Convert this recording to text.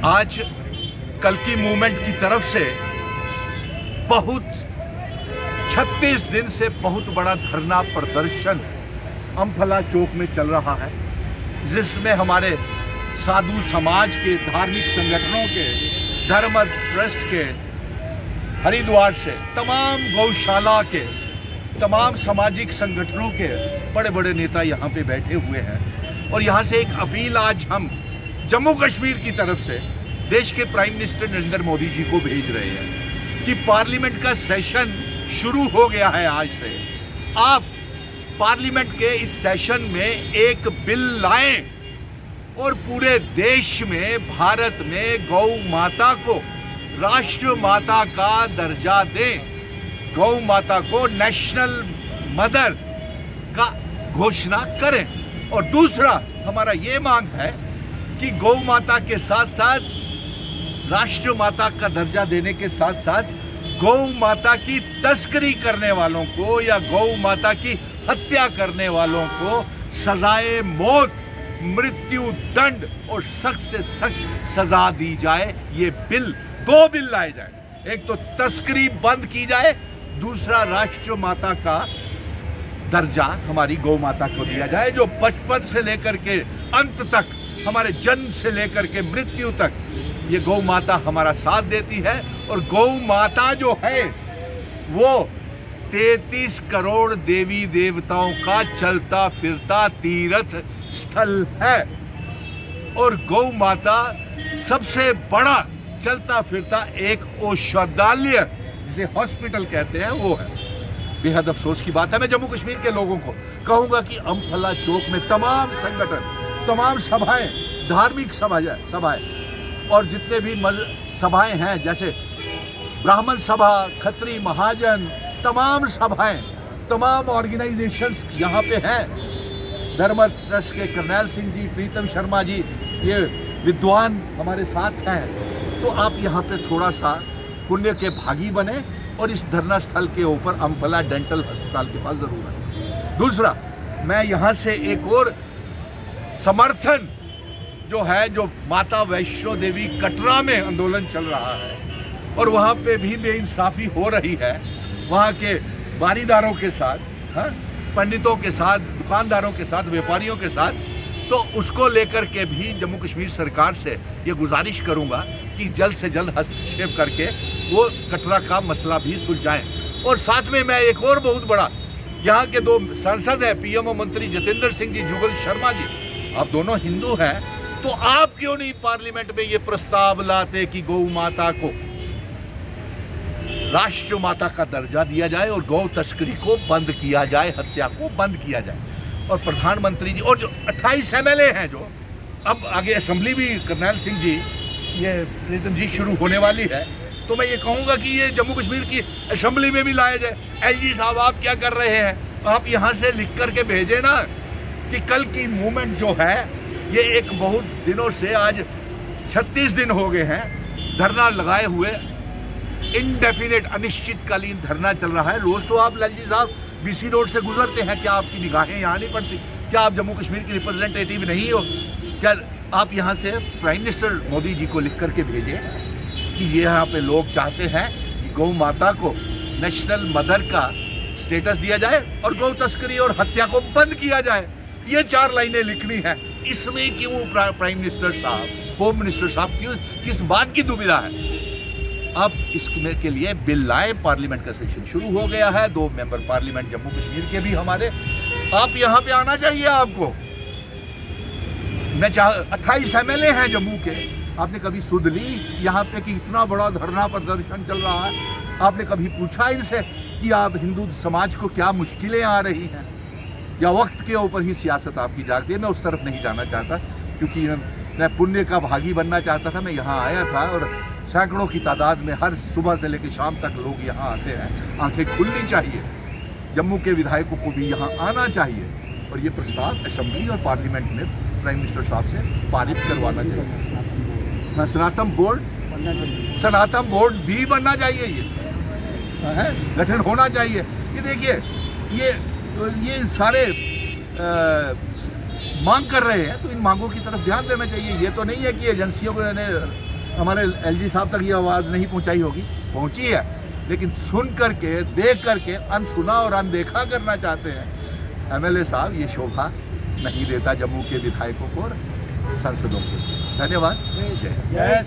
आज कल्कि मूवमेंट की तरफ से 36 दिन से बहुत बड़ा धरना प्रदर्शन अम्फाला चौक में चल रहा है, जिसमें हमारे साधु समाज के, धार्मिक संगठनों के, धर्म ट्रस्ट के, हरिद्वार से तमाम गौशाला के, तमाम सामाजिक संगठनों के बड़े बड़े नेता यहाँ पे बैठे हुए हैं। और यहाँ से एक अपील आज हम जम्मू कश्मीर की तरफ से देश के प्राइम मिनिस्टर नरेंद्र मोदी जी को भेज रहे हैं कि पार्लियामेंट का सेशन शुरू हो गया है। आज से आप पार्लियामेंट के इस सेशन में एक बिल लाएं और पूरे देश में, भारत में गौ माता को राष्ट्र माता का दर्जा दें, गौ माता को नेशनल मदर का घोषणा करें। और दूसरा हमारा ये मांग है कि गौ माता के साथ साथ, राष्ट्र माता का दर्जा देने के साथ साथ, गौ माता की तस्करी करने वालों को या गौ माता की हत्या करने वालों को सजाए मौत, मृत्यु दंड और सख्त से सख्त सजा दी जाए। ये बिल, 2 बिल लाए जाए। एक तो तस्करी बंद की जाए, दूसरा राष्ट्र माता का दर्जा हमारी गौ माता को दिया जाए, जो बचपन से लेकर के अंत तक, हमारे जन्म से लेकर के मृत्यु तक ये गौ माता हमारा साथ देती है। और गौ माता जो है वो 33 करोड़ देवी देवताओं का चलता फिरता तीर्थ स्थल है। और गौ माता सबसे बड़ा चलता फिरता एक औषधालय, जिसे हॉस्पिटल कहते हैं, वो है। बेहद अफसोस की बात है। मैं जम्मू कश्मीर के लोगों को कहूंगा कि अम्फाला चौक में तमाम संगठन, तमाम सभाएं, धार्मिक सभाएं और जितने भी सभाएं हैं, जैसे ब्राह्मण सभा, खत्री महाजन, तमाम सभाएं, तमाम ऑर्गेनाइजेशंस यहाँ पे हैं। धर्म ट्रस्ट के करनैल सिंह जी, प्रीतम शर्मा जी, ये विद्वान हमारे साथ हैं। तो आप यहाँ पे थोड़ा सा पुण्य के भागी बने और इस धरना स्थल के ऊपर अम्फाला डेंटल अस्पताल के पास जरूर है। दूसरा, मैं यहाँ से एक और समर्थन जो है, जो माता वैष्णो देवी कटरा में आंदोलन चल रहा है और वहाँ पे भी बेइंसाफी हो रही है, वहाँ के बारीदारों के साथ, पंडितों के साथ, दुकानदारों के साथ, व्यापारियों के साथ, तो उसको लेकर के भी जम्मू कश्मीर सरकार से ये गुजारिश करूंगा कि जल्द से जल्द हस्तक्षेप करके वो कटरा का मसला भी सुलझाएं। और साथ में मैं एक और बहुत बड़ा, यहाँ के 2 सांसद हैं, पीएमओ मंत्री जितेंद्र सिंह जी, जुगल शर्मा जी, आप दोनों हिंदू हैं, तो आप क्यों नहीं पार्लियामेंट में ये प्रस्ताव लाते कि गौ माता को राष्ट्र माता का दर्जा दिया जाए और गौ तस्करी को बंद किया जाए, हत्या को बंद किया जाए। और प्रधानमंत्री जी और जो 28 MLA हैं, जो अब आगे असेंबली भी करनैल सिंह जी, ये प्रीतम जी शुरू होने वाली है, तो मैं ये कहूँगा कि ये जम्मू कश्मीर की असेंबली में भी लाया जाए। LG साहब, आप क्या कर रहे हैं? आप यहाँ से लिख करके भेजें ना कि कल की मूवमेंट जो है, ये एक बहुत दिनों से, आज 36 दिन हो गए हैं धरना लगाए हुए, इनडेफिनेट, अनिश्चितकालीन धरना चल रहा है। रोज तो आप LG साहब BC रोड से गुजरते हैं, क्या आपकी निगाहें यहाँ नहीं पड़ती? क्या आप जम्मू कश्मीर की रिप्रेजेंटेटिव नहीं हो? क्या आप यहाँ से प्राइम मिनिस्टर मोदी जी को लिख करके भेजें कि ये यहाँ पे लोग चाहते हैं कि गौ माता को नेशनल मदर का स्टेटस दिया जाए और गौ तस्करी और हत्या को बंद किया जाए। ये 4 लाइनें लिखनी है। इसमें क्यों प्राइम मिनिस्टर साहब, होम मिनिस्टर साहब, क्यों, किस बात की दुविधा है? अब इसमें के लिए बिल लाए। पार्लियामेंट का सेशन शुरू हो गया है, 2 मेंबर पार्लियामेंट जम्मू कश्मीर के भी हमारे, आप यहाँ पे आना चाहिए आपको। मैं 28 MLA हैं जम्मू के, आपने कभी सुध ली यहाँ पे कि इतना बड़ा धरना प्रदर्शन चल रहा है? आपने कभी पूछा इनसे कि आप हिंदू समाज को क्या मुश्किलें आ रही हैं, या वक्त के ऊपर ही सियासत आपकी जागती है? मैं उस तरफ नहीं जाना चाहता, क्योंकि मैं पुण्य का भागी बनना चाहता था। मैं यहाँ आया था और सैकड़ों की तादाद में हर सुबह से लेकर शाम तक लोग यहाँ आते हैं। आंखें खुलनी चाहिए, जम्मू के विधायकों को भी यहाँ आना चाहिए और ये प्रस्ताव असेंबली और पार्लियामेंट में प्राइम मिनिस्टर साहब से पारित करवाना चाहिए। मैं सनातन बोर्ड भी बनना चाहिए, ये है, गठन होना चाहिए। ये देखिए, ये सारे मांग कर रहे हैं तो इन मांगों की तरफ ध्यान देना चाहिए। ये तो नहीं है कि एजेंसियों को ने हमारे एलजी साहब तक ये आवाज़ नहीं पहुंचाई होगी, पहुंची है, लेकिन सुन करके, देख करके अनसुना और अनदेखा करना चाहते हैं। एमएलए साहब, ये शोभा नहीं देता जम्मू के विधायकों को, सांसदों को। धन्यवाद। जय।